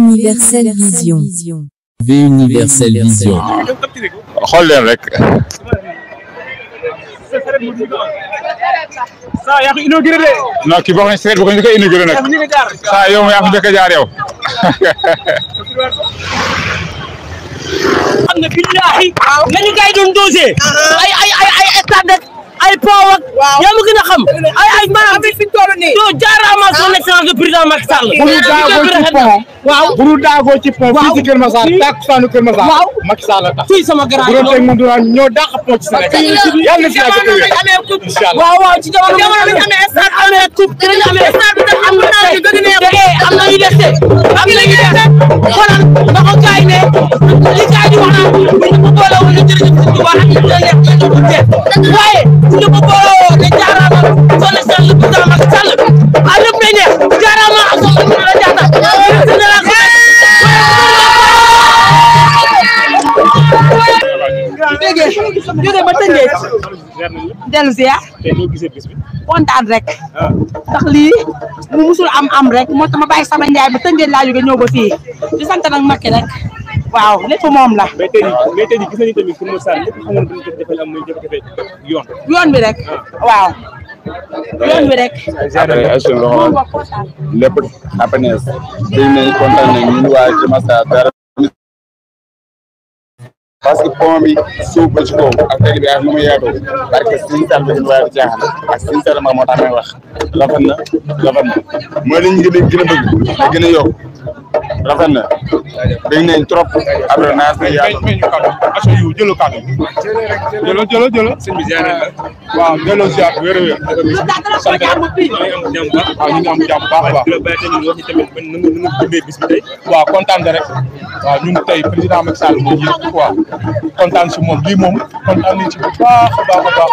Universel Vision. Universel Vision. xool leen rek. saa yaa ko inauguré de. non kii boo ko seet boo ko njëkk a inauguré nag. saa yow yaa ko njëkk a jaar yow. xam nga billahi nañu gars yi doon dosé. ay stade ay Pont ak. waaw yaa ma gën a xam. ay maanaam fi ñu toll nii. doo jaaraama son excellence le président Macky Sall. bu ñu daagoo ci Pont. waaw bu ñu daagoo ci Pont. fii ci Keur Massar takkusaanu Keur Massar. waaw Macky Sall la tax. fii sama grand bu doon teg moom dinaa ñëw dàq Pont ci Sénégal. yàlla na si yàgg a wér. incha allah waaw ci jamono bi amee stade amee coupe dinañu amee stade bi am na ñu gën a neex am na ñu def de am na ñu def xoolal na ko gaay ne li gaay di wax naan bu ñu ko boole woon jërëjëf ci Tuubaa ak ñu neex ñu ko def waaye bu ñu ko boole woon ne jaaraama son excellence le président Macky Sall a lépp lay neex jaaraama ak son la jaata jóge ba tënkee dellu ziar kontaan rek ndax lii mu musul am rek moo tax ma bàyyi sama njaay ba tënkee laa jóge ñëw ba fii di sant nag Macky rek waaw lépp moom la. mais tey jii gis nañu tamit Keur Massar lépp xamoon nañu jafe-jafe am muy jafe-jafe yoon bi rek waaw yoon bi rek. lépp happiness dañ ne kontaan nañ ñun waa Keur Massar dara parce que pont bi suuf ba ci kaw ak tali bi ak nu mu yaatoo parce que sincère bi ñu waaye di caaxaan ak sincèrement moo tax may wax rafet na mooy li ñu gën a bëgg te gën a yokk rafet na dégg nañ trop après naas na yaatu ñu kàddu aso yu jëlo kàddu jëlo sëñ bi ziar la waaw delloo ziar wér wér sant waaw ñu ngi am jàmm baax a baax bis bi tey waaw kontaan rek waaw ñun tey président Macky Sall moo jiitu quoi kontaan si moom lii moom kontaan nañ ci bu baax a baax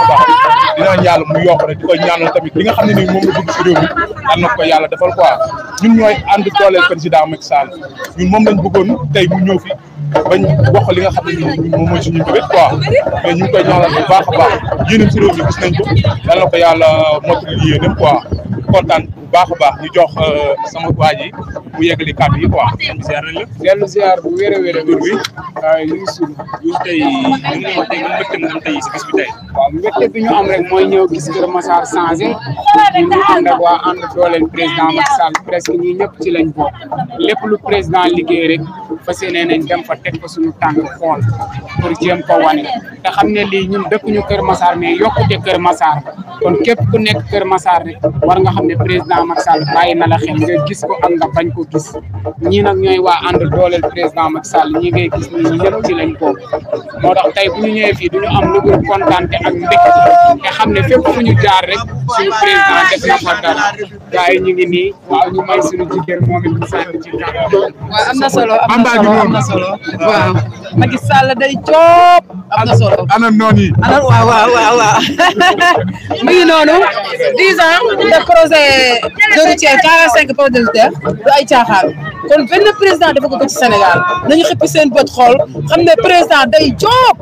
dinaa yàlla mu yokk rek di koy ñaanal tamit li nga xam ne nii moom la bëgg si réew mi yal na ko yàlla defal quoi ñun ñooy ànd dooleel président Macky Sall ñun moom lañ bëggoon tey mu ñëw fi bañ wax li nga xam ne nii moom mooy suñu bëgg quoi mais ñu ngi koy ñaanal bu baax a baax yéenam si réew mi gis nañ ko yal na ko yàlla mottali yéenam quoi kontaan bu baax a baax ñu jox sama waa ji bu yeggali kàddu yi quoi. ziar nañ la. dellu ziar bu wér a wér wi waaw ñu ngi suul ñun tey ñu ngi wax tey mbégte mu am tey si bis bi tey. waaw mbégte bi ñu am rek mooy ñëw gis Keur Massar changé ñun ñu ànd ak waa ànd dooleel président Macky Sall presque ñi ñëpp ci lañ bokk lépp lu président liggéey rek fas yéene nañ dem fa teg ko suñu tànk xool pour jéem ko wane te xam ne lii ñun dëkkuñu Keur Massar mais yokkute Keur Massar kon képp ku nekk Keur Massar rek war nga xam ne président Macky Sall bàyyi na la xel nga gis ko ak nga bañ ko gis ñii nag ñooy waa ànd dooleel président Macky Sall ñi ngay gis ni ñi ñëpp ci lañ bokk moo tax tey bu ñu ñëwee fii duñu am lu dul kontaan te ak mbégte te xam ne fépp fu ñu jaar rek suñu président def na fa dara gars yi ñu ngi nii waaw ñu may suñu jigéen moom it ñu sant ci kàddu. waaw am na solo am na solo waaw Macky Sall day coob am na solo. ana noonu yi. ana waaw mu ngi noonu 10 ans de projet de routière 45 projets de routière du ay caaxaan kon benn président dafa ko ci Sénégal nañu xippi seen bët xool xam ne président day coob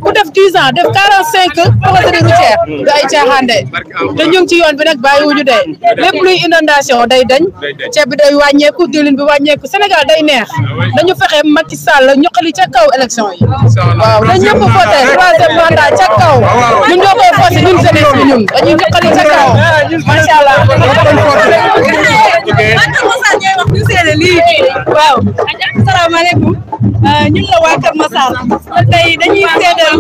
ku def 10 ans def 45 projets de routière du ay caaxaan de te ñu ngi ci yoon bi nag bàyyiwuñu de lépp luy inondation day dañ ceeb bi day wàññeeku diwlin bi wàññeeku Sénégal day neex dañu fexe Macky Sall ñoqali ca kaw élection yi waaw dañ ñëpp voté troisième mandat ca kaw ñun ñoo koy voté ñun jeunesse bi ñun dañuy ñoqali ca kaw macha allah. waaw asalaamaaleykum ñun la waa Keur Massar tey dañuy seedal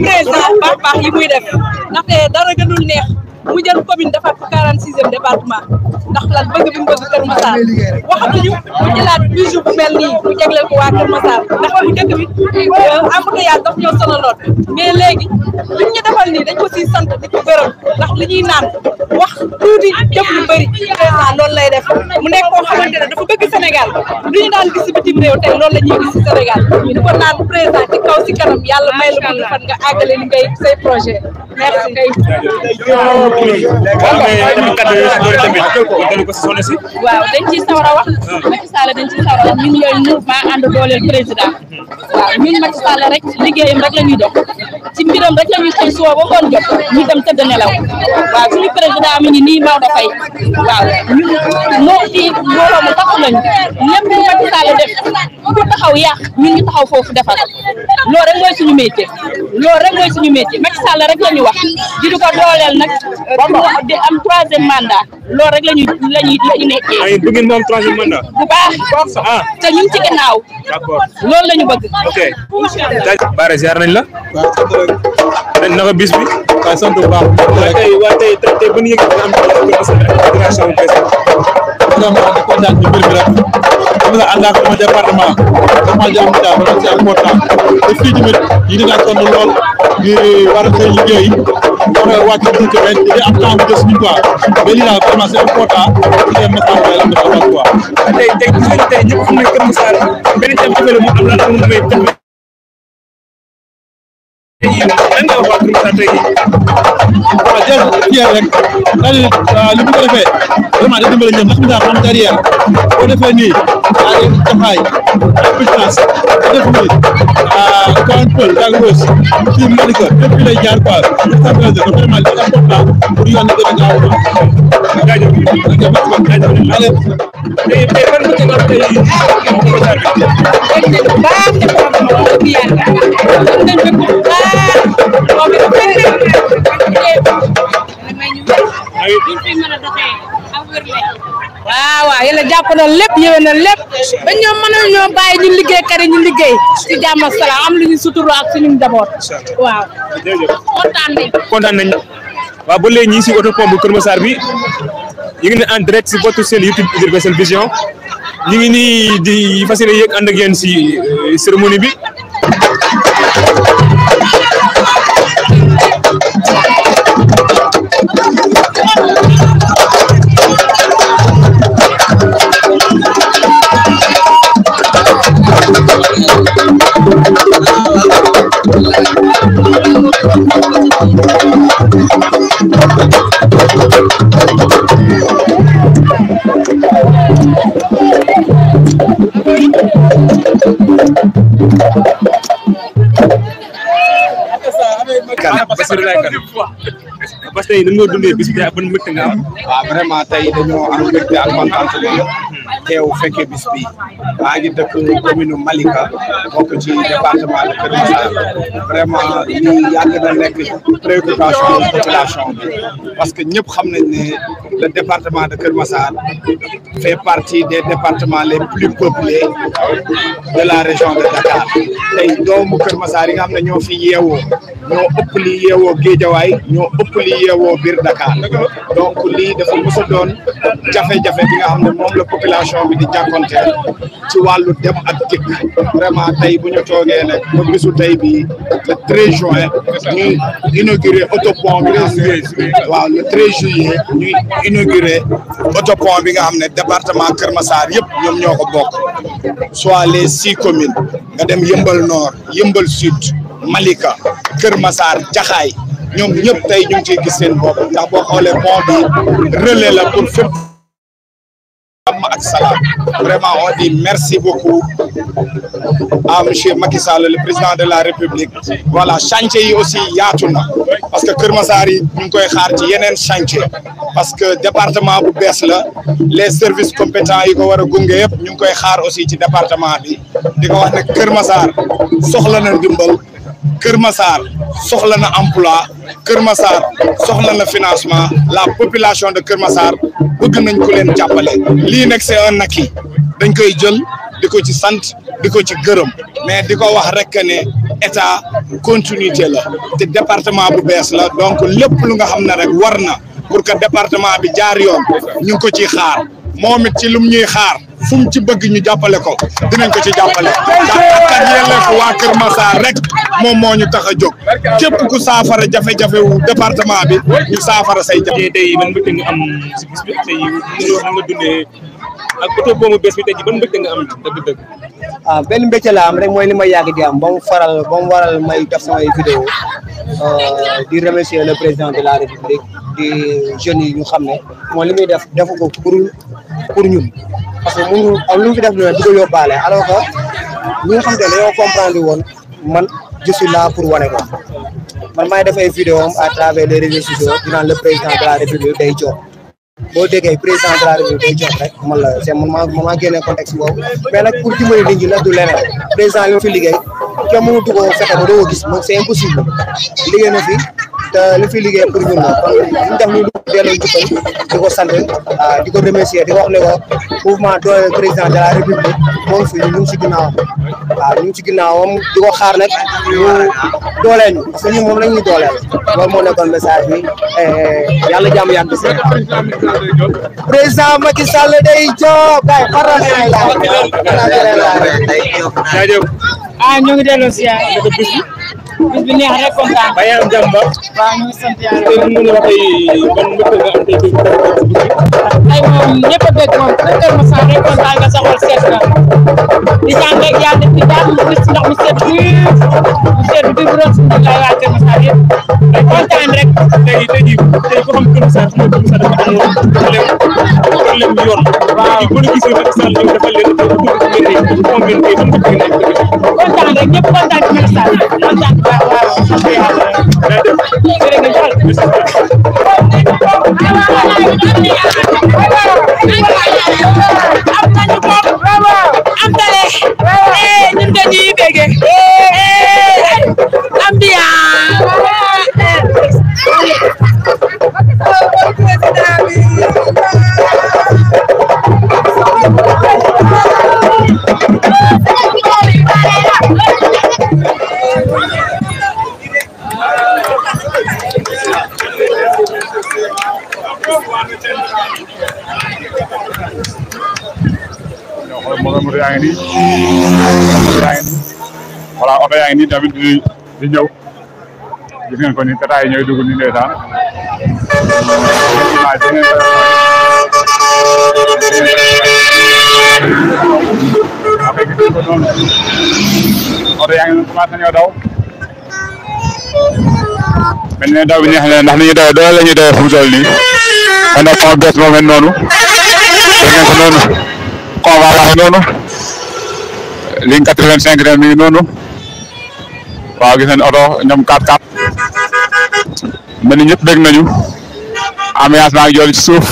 président baax yi muy def ndaxte dara gënul neex mu jël commune defar ko 46e département ndax lan bëgg bi mu bëgg Keur Massar waxatuñu mu jëlaat bijou bu mel nii mu jagleel ko waa Keur Massar ndax bu njëkk bi embouteillage daf ñoo sonaloon mais léegi li ñu defal nii dañ ko siy sant di ko gërëm ndax li ñuy naan wax tuuti jëf lu bëri président loolu lay def mu nekk koo xamante ne dafa bëgg Sénégal li ñu daan gis si bitim réew tey loolu la ñuy gis si Sénégal di ko naan président ci kaw si kanam yàlla may la gudd fan nga àggale li ngay say projet merci. waaw dañ ciy sawar a wax Macky Sall dañ ciy sawar a wax ñun ñooy mouvement ànd dooleel président waaw ñun Macky Sall rek liggéeyam rek la ñuy dox ci mbiram rek la ñuy xëy suba ba ngoon jot ñu dem tëdd nelaw waaw suñu président mi ngi nii Maodo Faye waaw ñun moo ci mbooloo mu taxu lañu lépp lu Macky Sall taxaw yàq ñun ñu taxaw foofu defar loolu rek mooy suñu métier Macky Sall rek la ñu wax di ko dooleel nag di am 3e mandat loolu rek lañuy nekkee. ay bëgg ngeen moom 3e mandat bu baax te ñu ngi ci gannaaw. d'accord loolu la ñu bëgg. ok Bara ziar nañ la. waaw naka bis bi. waaw sant bu baax. waaye tey ban yëg nga am réaction bu bees vraiment di kontaan ci mbir mi rek comme ça ànd ak sama département jàmm daal vraiment c'est important te fii tamit yi dina sonn lool di war a xëy liggéey war a wàcc ci tamit di am temps bu des ñu quoi mais lii daal vraiment c'est important di leen message la defal quoi. tey ñëpp xam nañ Keur Massar benn jafe-jafe la mu am lan la mu may lan nga wax waa Keur Massar tey waaw jërëjëf fier rek c'est-à-dire li mu ko defee vraiment da dimbale ñoom ndax mi daal xam derrière boo defee nii ay taxaay ay puissance boo def nii Tivaouane Peulh Daga Rose ci Malika lépp fi lay jaar quoi stabiliser ko vraiment li important pour yoon ni gën a gaaw jaajëf tey ban bëgg nga tey baax ci waaw yàlla jàpp na lépp yéwén na lépp ba ñoom mënal ñoo bàyyi ñu liggéeykat yi ñu liggéey ci jàmm ak salaam am lu ñu suturu ak suñu njaboot. waaw. kontaan nañ waaw ba léegi ñii si autopont bu Keur Massar bi ñu ngi ne en direct si votre chaîne YouTube Universel Vision ñu ngi nii di fas yéene yéeg ànd ak yéen si cérémonie bi. parce que tey nan nga dundee bis bi ban mbégte nga am. waaw vraiment tey dañoo am mbégte ak kontaante teew fekkee bis bi maa ngi dëkk commune Malika bokk ci département de Keur Massar vraiment lii yàgg na nekk préoccupation population bi parce que ñëpp xam nañ ne le département de Keur Massar fait partie des départements les plus peuplés de la région de Dakar tey doomu Keur Massar yi nga xam ne ñoo fi yeewoo ñoo ëpp li yeewoo Géejawaay ñoo ëpp li yeewoo biir Dakar donc lii dafa mës a doon jafe-jafe bi nga xam ne moom la population bi di jànkonteel ci wàllu dem ak dikk vraiment tey bu ñu toogee nag ba bisu tey bi le 13 juin ñuy inauguré autopont bi nga xam ne waaw le 13 juillet ñuy inauguré autopont bi nga xam ne département Keur Massar yëpp ñoom ñoo ko bokk soit les 6 communes nga dem Yëmbal Nord Yëmbal Sud Malika Keur Massar Jaxaay ñoom ñëpp tey ñu ngi ciy gis seen bopp ndax boo xoolee pont bi relais la pour fépp jàmm ak salaam vraiment on dit merci beaucoup à monsieur Macky Sall le président de la République voilà chantier yi aussi yaatu na parce que Keur Massar yi ñu ngi koy xaar ci yeneen chantier parce que département bu bees la les services compétents yi ko war a gunge yëpp ñu ngi koy xaar aussi ci département bi di ko wax ne Keur Massar soxla na ndimbal Keur Massar soxla na emploi Keur Massar soxla na financement la population de Keur Massar bëgg nañ ko leen jàppale lii nag c'est un acquis dañ koy jël di ko ci sant di ko ci gërëm mais di ko wax rek ne état continuité la te département bu bees la donc lépp lu nga xam ne rek war na pour que département bi jaar yoon ñu ngi ko ciy xaar moom it ci lum ñuy xaar fu mu ci bëgg ñu jàppale ko dinañ ko ci jàppale ndax ak yelleef waa Keur Massar rek moom moo ñu tax a jóg képp ku saafara jafe-jafe wu département bi ñu saafara say jafe. tey ban mbégte nga am si bis bi tey nga dundee ak autopont bu bees bi tey ban mbégte nga am dëgg-dëgg. ah benn mbégte la am rek mooy li may yàgg di am ba mu waral may def samay vidéo di remercier le président de la République di jeunes yi ñu xam ne moom li muy def defu ko pour ñun parce que mënu am lu mu fi def lu ne di ko yóbbaale alors que ñi nga xam te ne dañoo comprendre woon man je suis là pour wane ko man maay def ay vidéo am à travers les réseaux sociaux dinaan le président de la République day jox boo déggee président de la République day jox rek man la c'est man génne contexte boobu mais nag pour dimbali nit ñi nag du leneen président li mu fi liggéey kenn mënatu ko fexe ba doo ko gis moom c'est impossible liggéey na fi te li fi liggéey pour ñun la kon ñu def ñu delloo jukkal di ko sant di ko remercier di wax ne ko mouvement doole président de la République moom fi ñu ngi si ginnaawam waaw ñu ngi si ginnaawam di ko xaar nag ñu dooleel ñu parce que ñun moom la ñuy dooleel loolu moo nekkoon message bi yàlla jàmm yàgg si président Macky Sall day jóg kay faral ñu ngi delloo si yaay bis bi neex rek kontaan ba yaa am jàmm ba waaw ñu ngi sant yàlla tey mën nga wax tey ban mbégte nga am tey moom ñëpp a bëgg moom Keur Massar rek kontaan nga sa xol seet na di ñaan rek yàlla def ci jàmm mu gis ndox mu seet bi bu doon suñu lay waa Keur Massar yëpp kontaan rek tey ko xam Keur Massar xam Keur Massar dafa amoon problème yoon waaw bu ñu gisee Macky Sall ñu defal leen kontaan rek ñëpp kontaan ci Macky Sall kontaan waaw sant yàlla am tale ñun dañuy bége moto yaa ngi nii voilà oto yaa ngi nii tamit di ñëw gis ngeen ko ni tata yi ñooy dugg ni ndeysaan après gis ngeen ko noonu oto yaa ngi noonu commencé nañoo daw mel ne daw bi neex na ndax li ñuy daw doole la ñuy daw fu mu toll nii xanaa pont bees moo mel noonu gis ngeen ko noonu convoi baa ngi noonu ligne 85 ren mi ngi noonu waaw gis nañu oto ñoom 4x4 mel ni ñëpp dégg nañu ambiance baa ngi jool ci suuf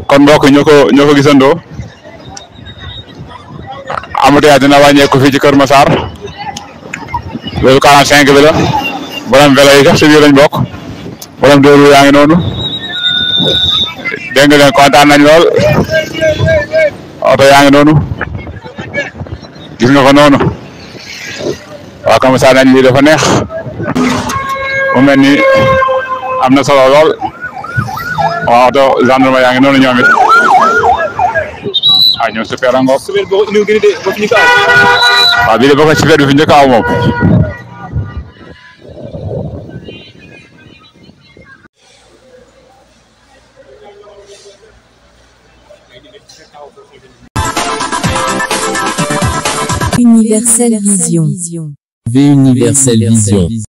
kon mbokk ñoo ko gisandoo embouteillage dina wàññeeku fii ci Keur Massar loolu 45 bi la borom vélo yi sax si biir lañ bokk borom dóoru yaa ngi noonu dégg nga leen kontaan nañ lool oto yaa ngi noonu gis nga ko noonu waaw comme ça nañ lii dafa neex mu mel ni am na solo lool waaw oto gendarme yaa ngi noonu ñoom it ah ñoom super a ngoog waaw bii de bokk super bi fi njëkk aw moom Universel Vision. Universel Vision.